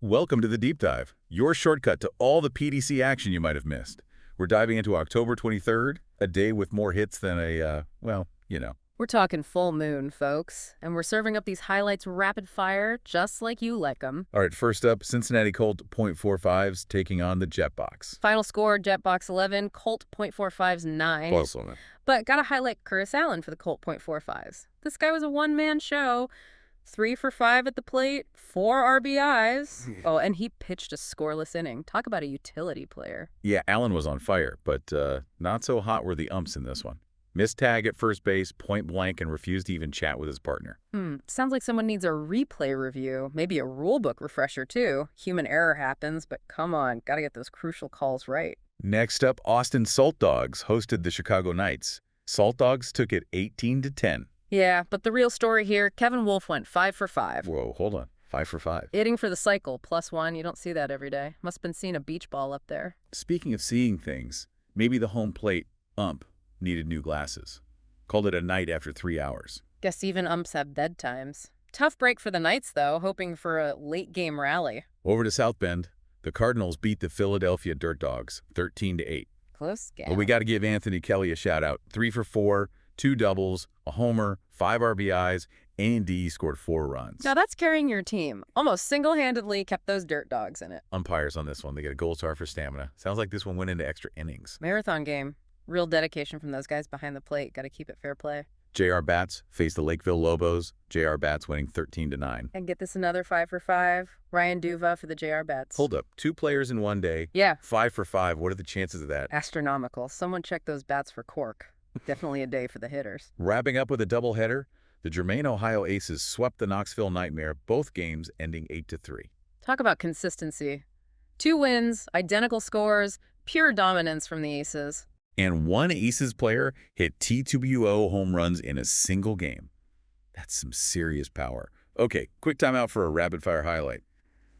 Welcome to the Deep Dive, your shortcut to all the PDC action you might have missed. We're diving into October 23rd, a day with more hits than well, you know. We're talking full moon, folks, and we're serving up these highlights rapid fire, just like you like them. All right, first up, Cincinnati Colt .45s taking on the Jetbox. Final score, Jetbox 11, Colt .45s 9. Close on it. But gotta highlight Curtis Allen for the Colt .45s. This guy was a one-man show. 3 for 5 at the plate, 4 RBIs. Oh, and he pitched a scoreless inning. Talk about a utility player. Yeah, Allen was on fire, but not so hot were the umps in this one. Missed tag at first base, point blank, and refused to even chat with his partner. Sounds like someone needs a replay review, maybe a rule book refresher too. Human error happens, but come on, gotta get those crucial calls right. Next up, Austin Salt Dogs hosted the Chicago Knights. Salt Dogs took it 18-10. Yeah, but the real story here, Kevin Wolf went 5 for 5. Whoa, hold on. 5 for 5. Hitting for the cycle, +1. You don't see that every day. Must have been seeing a beach ball up there. Speaking of seeing things, maybe the home plate ump needed new glasses. Called it a night after 3 hours. Guess even umps have bedtimes. Tough break for the Knights, though, hoping for a late-game rally. Over to South Bend, the Cardinals beat the Philadelphia Dirt Dogs 13-8. Close game. Well, we got to give Anthony Kelly a shout-out. 3 for 4, 2 doubles, a homer, 5 RBIs, and he scored 4 runs. Now that's carrying your team. Almost single-handedly kept those Dirt Dogs in it. Umpires on this one, they get a gold star for stamina. Sounds like this one went into extra innings. Marathon game. Real dedication from those guys behind the plate. Got to keep it fair play. J.R. Bats faced the Lakeville Lobos. J.R. Bats winning 13-9. And get this another 5 for 5. Ryan Duva for the J.R. Bats. Hold up. 2 players in one day. Yeah. 5 for 5. What are the chances of that? Astronomical. Someone check those bats for cork. Definitely a day for the hitters. Wrapping up with a doubleheader, the Germain, Ohio Aces swept the Knoxville Nightmare, both games ending 8-3. Talk about consistency. 2 wins, identical scores, pure dominance from the Aces. And one Aces player hit TWO home runs in a single game. That's some serious power. Okay, quick timeout for a rapid-fire highlight.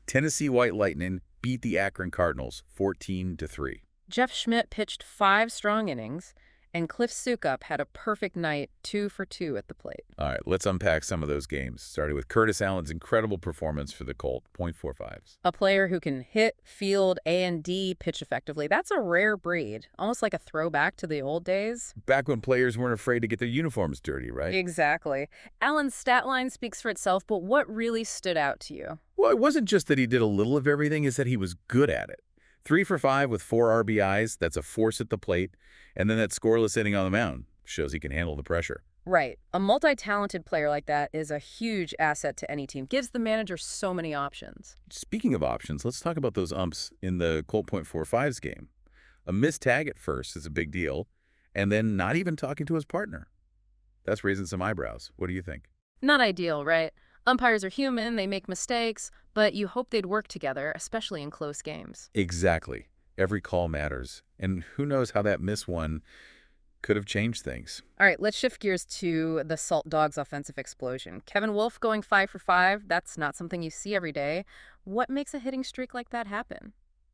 Tennessee White Lightning beat the Akron Cardinals 14-3. Jeff Schmidt pitched 5 strong innings, and Cliff Sukup had a perfect night, 2 for 2 at the plate. All right, let's unpack some of those games, starting with Curtis Allen's incredible performance for the Colt .45s. A player who can hit, field, and pitch effectively. That's a rare breed, almost like a throwback to the old days. Back when players weren't afraid to get their uniforms dirty, right? Exactly. Allen's stat line speaks for itself, but what really stood out to you? Well, it wasn't just that he did a little of everything, it's that he was good at it. 3 for 5 with 4 RBIs, that's a force at the plate, and then that scoreless inning on the mound shows he can handle the pressure. Right. A multi-talented player like that is a huge asset to any team. Gives the manager so many options. Speaking of options, let's talk about those umps in the Colt .45s game. A missed tag at first is a big deal, and then not even talking to his partner. That's raising some eyebrows. What do you think? Not ideal, right? Umpires are human, they make mistakes, but you hope they'd work together, especially in close games. Exactly. Every call matters. And who knows how that missed one could have changed things. All right, let's shift gears to the Salt Dogs offensive explosion. Kevin Wolf going 5 for 5, that's not something you see every day. What makes a hitting streak like that happen?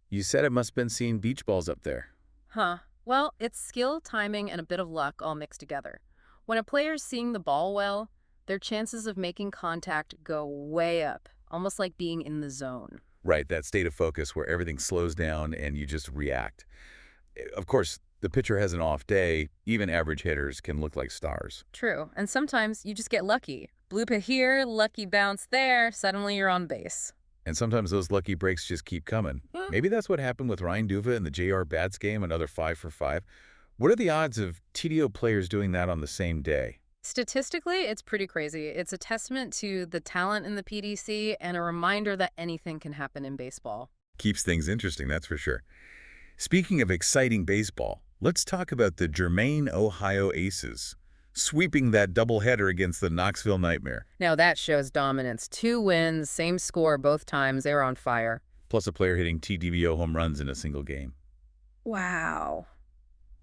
You said it must have been seeing beach balls up there. Huh. Well, it's skill, timing, and a bit of luck all mixed together. When a player's seeing the ball well, their chances of making contact go way up, almost like being in the zone. Right, that state of focus where everything slows down and you just react. Of course, the pitcher has an off day. Even average hitters can look like stars. True, and sometimes you just get lucky. Bloop it here, lucky bounce there, suddenly you're on base. And sometimes those lucky breaks just keep coming. Maybe that's what happened with Ryan Duva in the J.R. Bats game, another 5 for 5. What are the odds of TDO players doing that on the same day? Statistically, it's pretty crazy. It's a testament to the talent in the PDC and a reminder that anything can happen in baseball. Keeps things interesting, that's for sure. Speaking of exciting baseball, let's talk about the Germain, Ohio Aces, sweeping that doubleheader against the Knoxville Nightmare. Now that shows dominance. 2 wins, same score both times. They were on fire. Plus a player hitting TDBO home runs in a single game. Wow.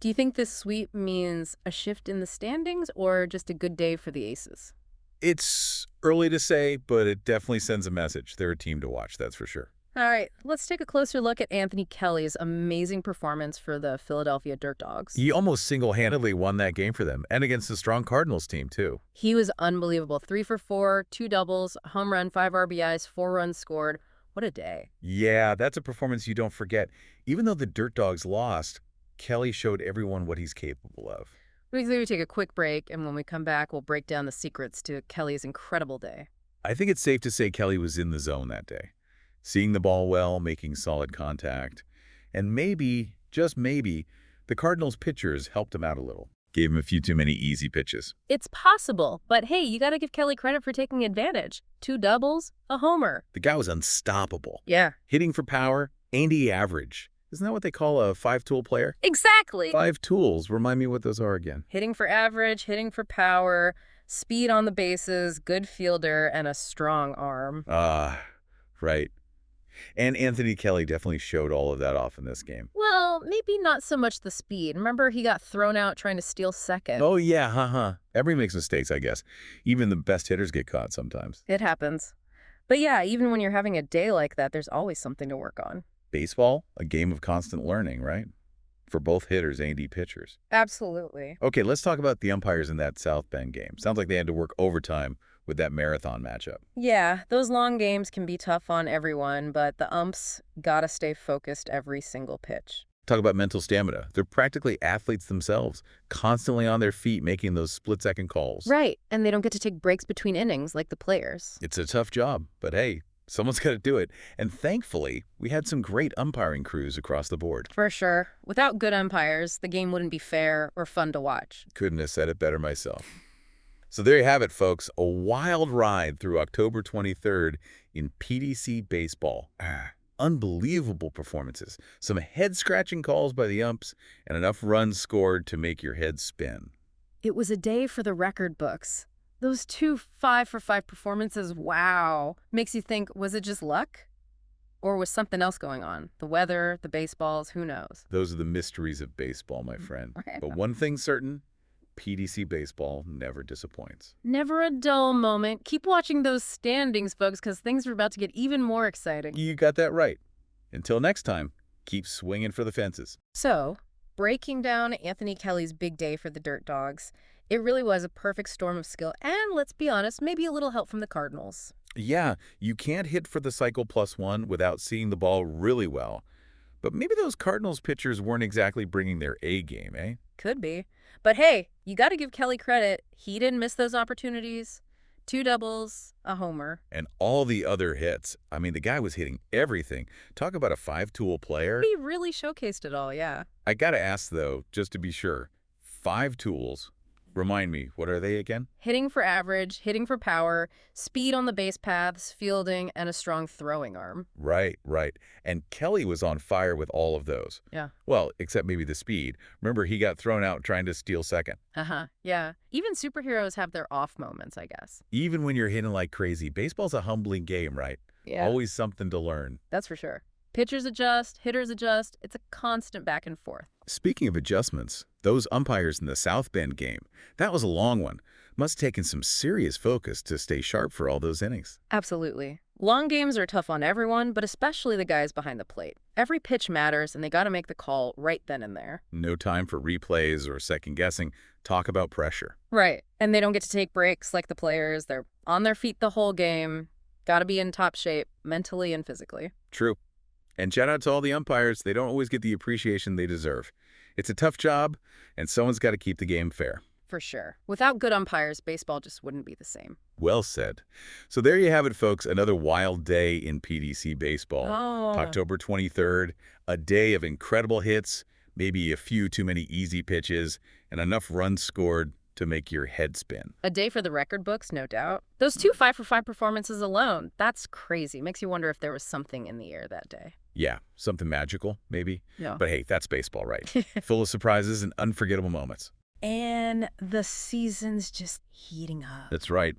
Do you think this sweep means a shift in the standings or just a good day for the Aces? It's early to say, but it definitely sends a message. They're a team to watch, that's for sure. All right, let's take a closer look at Anthony Kelly's amazing performance for the Philadelphia Dirt Dogs. He almost single-handedly won that game for them, and against the strong Cardinals team, too. He was unbelievable. 3 for 4, 2 doubles, home run, 5 RBIs, 4 runs scored. What a day. Yeah, that's a performance you don't forget. Even though the Dirt Dogs lost, Kelly showed everyone what he's capable of. We take a quick break, and when we come back, we'll break down the secrets to Kelly's incredible day. I think it's safe to say Kelly was in the zone that day. Seeing the ball well, making solid contact. And maybe, just maybe, the Cardinals pitchers helped him out a little. Gave him a few too many easy pitches. It's possible, but hey, you got to give Kelly credit for taking advantage. 2 doubles, a homer. The guy was unstoppable. Yeah. Hitting for power, Andy average. Isn't that what they call a 5-tool player? Exactly. 5 tools. Remind me what those are again. Hitting for average, hitting for power, speed on the bases, good fielder, and a strong arm. Right. And Anthony Kelly definitely showed all of that off in this game. Well, maybe not so much the speed. Remember, he got thrown out trying to steal second. Oh, yeah, Everybody makes mistakes, I guess. Even the best hitters get caught sometimes. It happens. But yeah, even when you're having a day like that, there's always something to work on. Baseball, a game of constant learning, right? For both hitters and pitchers. Absolutely. Okay, let's talk about the umpires in that South Bend game. Sounds like they had to work overtime with that marathon matchup. Yeah, those long games can be tough on everyone, but the umps gotta stay focused every single pitch. Talk about mental stamina. They're practically athletes themselves, constantly on their feet making those split-second calls. Right, and they don't get to take breaks between innings like the players. It's a tough job, but hey, someone's got to do it. And thankfully, we had some great umpiring crews across the board. For sure. Without good umpires, the game wouldn't be fair or fun to watch. Couldn't have said it better myself. So there you have it, folks. A wild ride through October 23rd in PDC baseball. Unbelievable performances. Some head-scratching calls by the umps and enough runs scored to make your head spin. It was a day for the record books. Those 2 5-for-5 performances, wow. Makes you think, was it just luck? Or was something else going on? The weather, the baseballs, who knows? Those are the mysteries of baseball, my friend. But one thing's certain, PDC baseball never disappoints. Never a dull moment. Keep watching those standings, folks, because things are about to get even more exciting. You got that right. Until next time, keep swinging for the fences. So, breaking down Anthony Kelly's big day for the Dirt Dogs, it really was a perfect storm of skill and, let's be honest, maybe a little help from the Cardinals. Yeah, you can't hit for the cycle +1 without seeing the ball really well. But maybe those Cardinals pitchers weren't exactly bringing their A game, eh? Could be. But hey, you got to give Kelly credit. He didn't miss those opportunities. 2 doubles, a homer. And all the other hits. I mean, the guy was hitting everything. Talk about a 5-tool player. He really showcased it all, yeah. I gotta ask, though, just to be sure, 5 tools. Remind me, what are they again? Hitting for average, hitting for power, speed on the base paths, fielding, and a strong throwing arm. Right. And Kelly was on fire with all of those. Yeah. Well, except maybe the speed. Remember, he got thrown out trying to steal second. Yeah. Even superheroes have their off moments, I guess. Even when you're hitting like crazy, baseball's a humbling game, right? Yeah. Always something to learn. That's for sure. Pitchers adjust, hitters adjust. It's a constant back and forth. Speaking of adjustments, those umpires in the South Bend game, that was a long one. Must have taken some serious focus to stay sharp for all those innings. Absolutely. Long games are tough on everyone, but especially the guys behind the plate. Every pitch matters, and they got to make the call right then and there. No time for replays or second guessing. Talk about pressure. Right. And they don't get to take breaks like the players. They're on their feet the whole game. Got to be in top shape, mentally and physically. True. And shout out to all the umpires. They don't always get the appreciation they deserve. It's a tough job, and someone's got to keep the game fair. For sure. Without good umpires, baseball just wouldn't be the same. Well said. So there you have it, folks. Another wild day in PDC baseball. October 23rd, a day of incredible hits, maybe a few too many easy pitches, and enough runs scored to make your head spin. A day for the record books, no doubt. Those 2 5-for-5 performances alone, that's crazy. Makes you wonder if there was something in the air that day. Yeah, something magical, maybe. Yeah. But hey, that's baseball, right? Full of surprises and unforgettable moments. And the season's just heating up. That's right.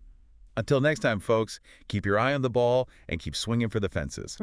Until next time, folks, keep your eye on the ball and keep swinging for the fences.